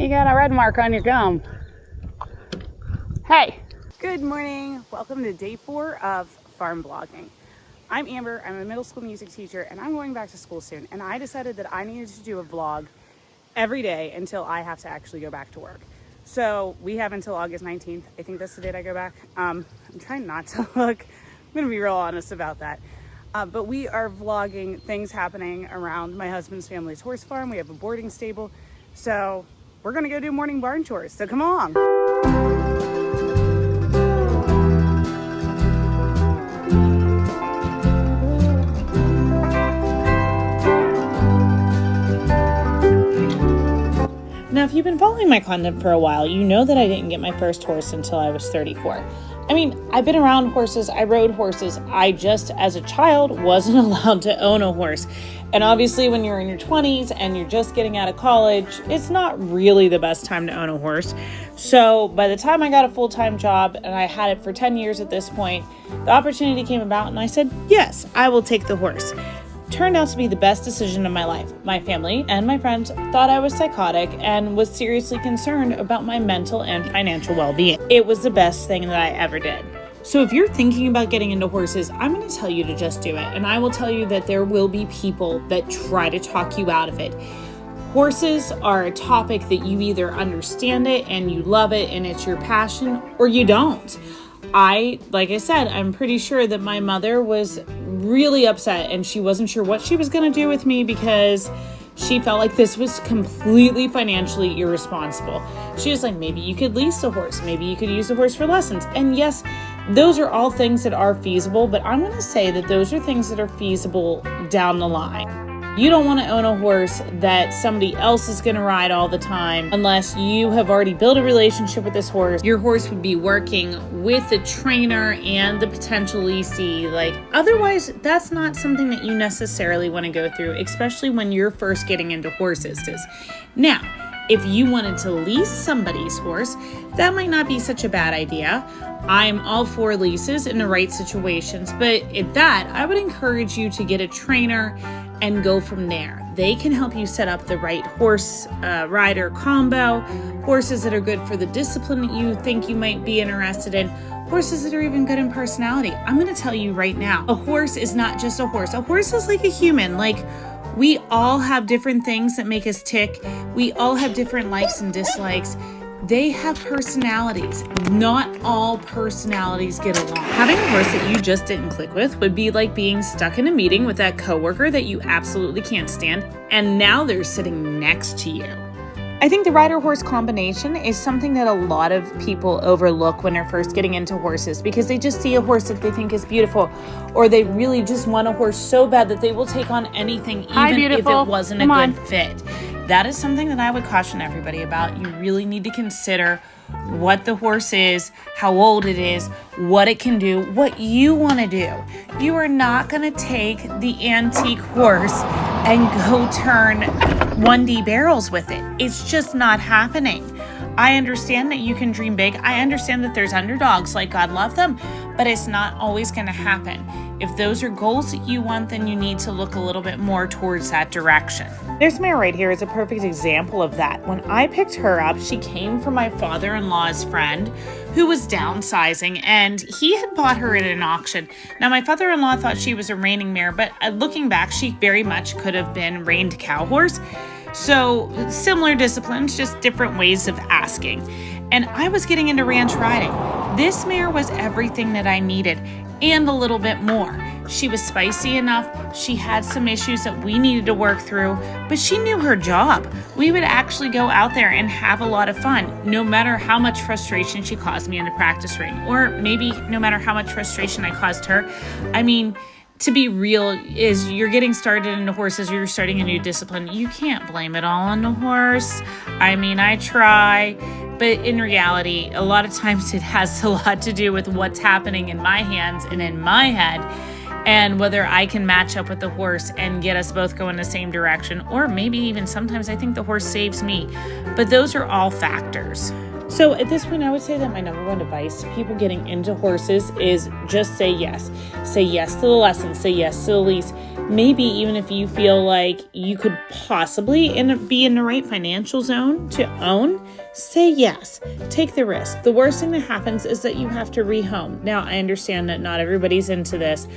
You got a red mark on your gum. Hey. Good morning. Welcome to day 4 of farm vlogging. I'm Amber. I'm a middle school music teacher and I'm going back to school soon. And I decided that I needed to do a vlog every day until I have to actually go back to work. So we have until August 19th. I think that's the date I go back. I'm trying not to look. I'm going to be real honest about that. But we are vlogging things happening around my husband's family's horse farm. We have a boarding stable. So we're going to go do morning barn chores. So come along. Now, if you've been following my content for a while, you know that I didn't get my first horse until I was 34. I mean, I've been around horses, I rode horses, I just, as a child, wasn't allowed to own a horse. And obviously, when you're in your 20s and you're just getting out of college, it's not really the best time to own a horse. So by the time I got a full-time job, and I had it for 10 years at this point, the opportunity came about and I said, yes, I will take the horse. Turned out to be the best decision of my life. My family and my friends thought I was psychotic and was seriously concerned about my mental and financial well-being. It was the best thing that I ever did. So if you're thinking about getting into horses, I'm going to tell you to just do it. And I will tell you that there will be people that try to talk you out of it. Horses are a topic that you either understand it and you love it and it's your passion, or you don't. Like I said, I'm pretty sure that my mother was really upset and she wasn't sure what she was going to do with me because she felt like this was completely financially irresponsible. She was like, maybe you could lease a horse. Maybe you could use a horse for lessons. And yes, those are all things that are feasible, but I'm going to say that those are things that are feasible down the line. You don't want to own a horse that somebody else is going to ride all the time unless you have already built a relationship with this horse. Your horse would be working with the trainer and the potential leasee. Otherwise, that's not something that you necessarily want to go through, especially when you're first getting into horses. Now, if you wanted to lease somebody's horse, that might not be such a bad idea. I'm all for leases in the right situations, but at that, I would encourage you to get a trainer and go from there. They can help you set up the right horse rider combo, horses that are good for the discipline that you think you might be interested in, horses that are even good in personality. I'm going to tell you right now, a horse is not just a horse. A horse is like a human. We all have different things that make us tick. We all have different likes and dislikes. They have personalities. Not all personalities get along. Having a horse that you just didn't click with would be like being stuck in a meeting with that coworker that you absolutely can't stand, and now they're sitting next to you. I think the rider-horse combination is something that a lot of people overlook when they're first getting into horses because they just see a horse that they think is beautiful, or they really just want a horse so bad that they will take on anything even if it wasn't a good fit. That is something that I would caution everybody about. You really need to consider what the horse is, how old it is, what it can do, what you want to do. You are not going to take the antique horse and go turn 1D barrels with it. It's just not happening. I understand that you can dream big. I understand that there's underdogs, like God love them, but it's not always going to happen. If those are goals that you want, then you need to look a little bit more towards that direction. This mare right here is a perfect example of that. When I picked her up, she came from my father-in-law's friend who was downsizing, and he had bought her at an auction. Now, my father-in-law thought she was a reining mare, but looking back, she very much could have been reined cow horse. So similar disciplines, just different ways of asking. And I was getting into ranch riding. This mare was everything that I needed and a little bit more. She was spicy enough. She had some issues that we needed to work through, but she knew her job. We would actually go out there and have a lot of fun, no matter how much frustration she caused me in the practice ring, or maybe no matter how much frustration I caused her. I mean, to be real, is you're getting started into horses, you're starting a new discipline, you can't blame it all on the horse. I mean, I try, but in reality, a lot of times it has a lot to do with what's happening in my hands and in my head, and whether I can match up with the horse and get us both going the same direction, or maybe even sometimes I think the horse saves me. But those are all factors. So at this point, I would say that my number one advice to people getting into horses is just say yes. Say yes to the lessons, say yes to the lease. Maybe even if you feel like you could possibly be in the right financial zone to own, say yes. Take the risk. The worst thing that happens is that you have to rehome. Now, I understand that not everybody's into this,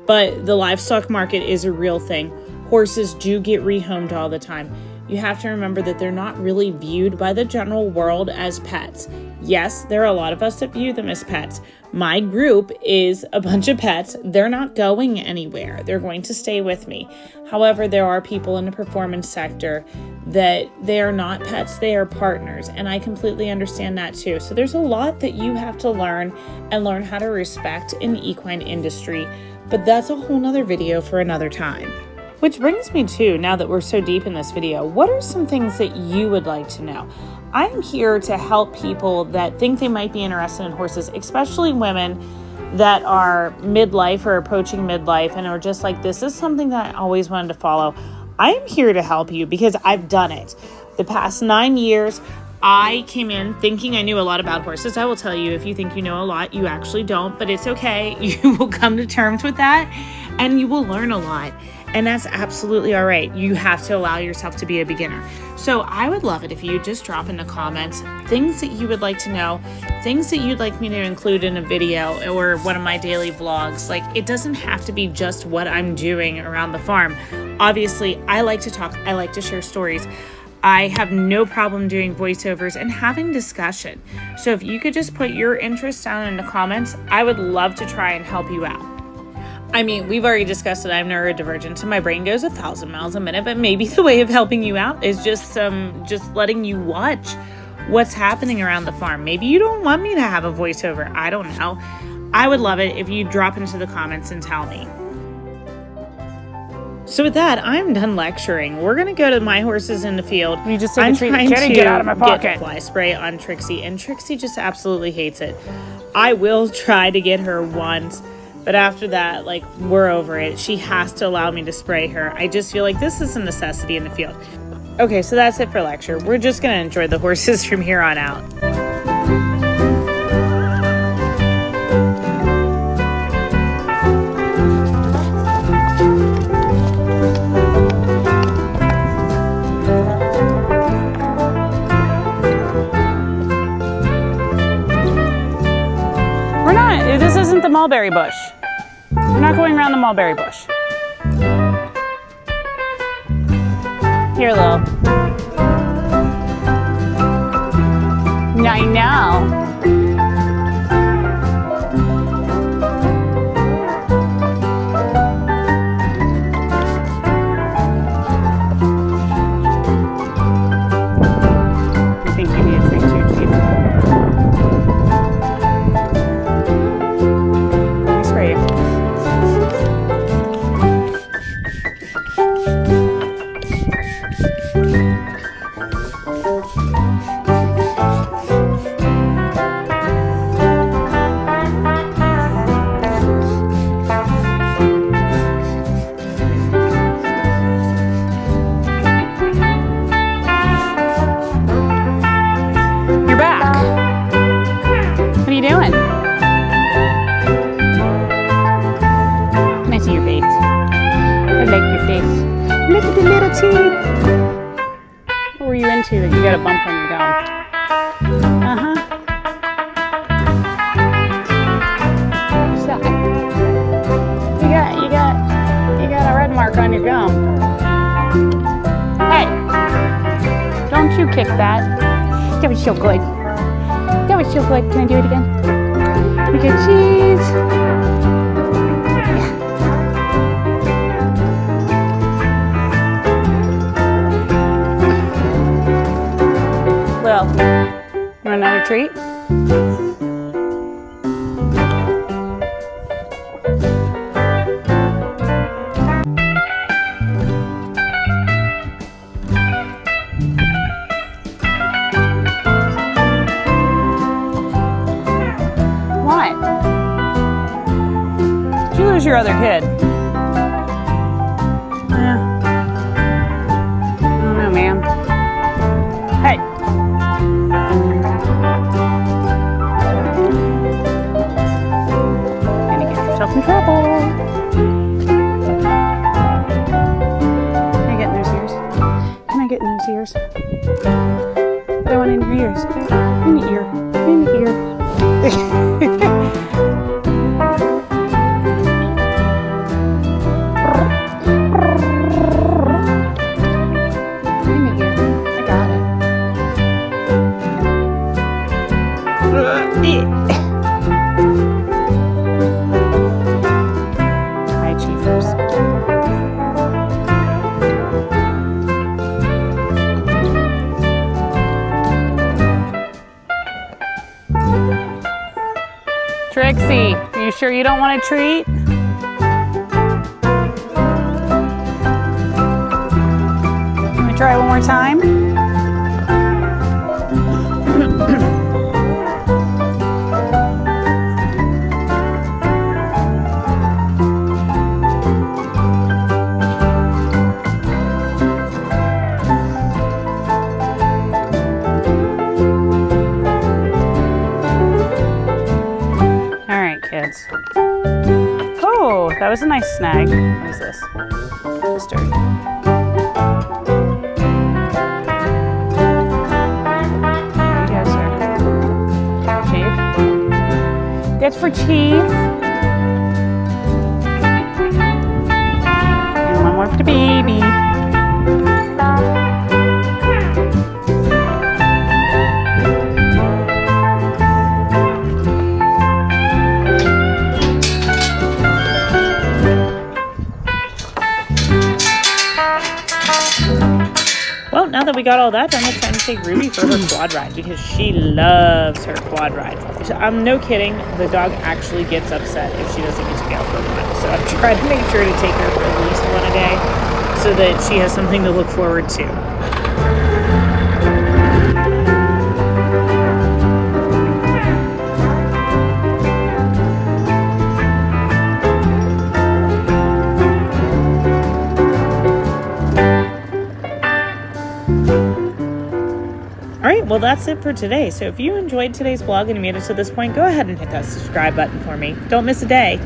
but the livestock market is a real thing. Horses do get rehomed all the time. You have to remember that they're not really viewed by the general world as pets. Yes, there are a lot of us that view them as pets. My group is a bunch of pets. They're not going anywhere. They're going to stay with me. However, there are people in the performance sector that they are not pets, they are partners. And I completely understand that too. So there's a lot that you have to learn and learn how to respect in the equine industry. But that's a whole nother video for another time. Which brings me to, now that we're so deep in this video, what are some things that you would like to know? I'm here to help people that think they might be interested in horses, especially women that are midlife or approaching midlife and are just like, this is something that I always wanted to follow. I am here to help you because I've done it. The past 9 years, I came in thinking I knew a lot about horses. I will tell you, if you think you know a lot, you actually don't, but it's okay. You will come to terms with that and you will learn a lot. And that's absolutely all right. You have to allow yourself to be a beginner. So I would love it if you just drop in the comments things that you would like to know, things that you'd like me to include in a video or one of my daily vlogs. Like, it doesn't have to be just what I'm doing around the farm. Obviously, I like to talk. I like to share stories. I have no problem doing voiceovers and having discussion. So if you could just put your interest down in the comments, I would love to try and help you out. I mean, we've already discussed that I'm neurodivergent, so my brain goes 1,000 miles a minute, but maybe the way of helping you out is just letting you watch what's happening around the farm. Maybe you don't want me to have a voiceover. I don't know. I would love it if you drop into the comments and tell me. So with that, I'm done lecturing. We're going to go to my horses in the field. You just take a treat. Kitty, get out of my pocket. Get fly spray on Trixie, and Trixie just absolutely hates it. I will try to get her once. But after that, like, we're over it. She has to allow me to spray her. I just feel like this is a necessity in the field. Okay, so that's it for lecture. We're just going to enjoy the horses from here on out. This isn't the mulberry bush. We're not going around the mulberry bush. Here, Lil. I know. I think you need a treat too, Chief. What were you into that you got a bump on your gum? What's that? You got a red mark on your gum. Hey, don't you kick that. That was so good. That was so good. Can I do it again? We got cheese. Well, want another treat? What? Did you lose your other kid? Yeah. I don't know, ma'am. Hey. ears. In the ear. In the ear. Hi, Chiefers. Trixie, are you sure you don't want a treat? Can we try one more time? Kids. Oh, that was a nice snag. What is this? Mustard. There you go, sir. Chief. That's for Chief. And one more for the baby. Well, now that we got all that done, it's time to take Ruby for her quad ride because she loves her quad rides. I'm no kidding. The dog actually gets upset if she doesn't get to go for one. So I've tried to make sure to take her for at least one a day so that she has something to look forward to. Alright, well that's it for today. So if you enjoyed today's vlog and you made it to this point, go ahead and hit that subscribe button for me. Don't miss a day.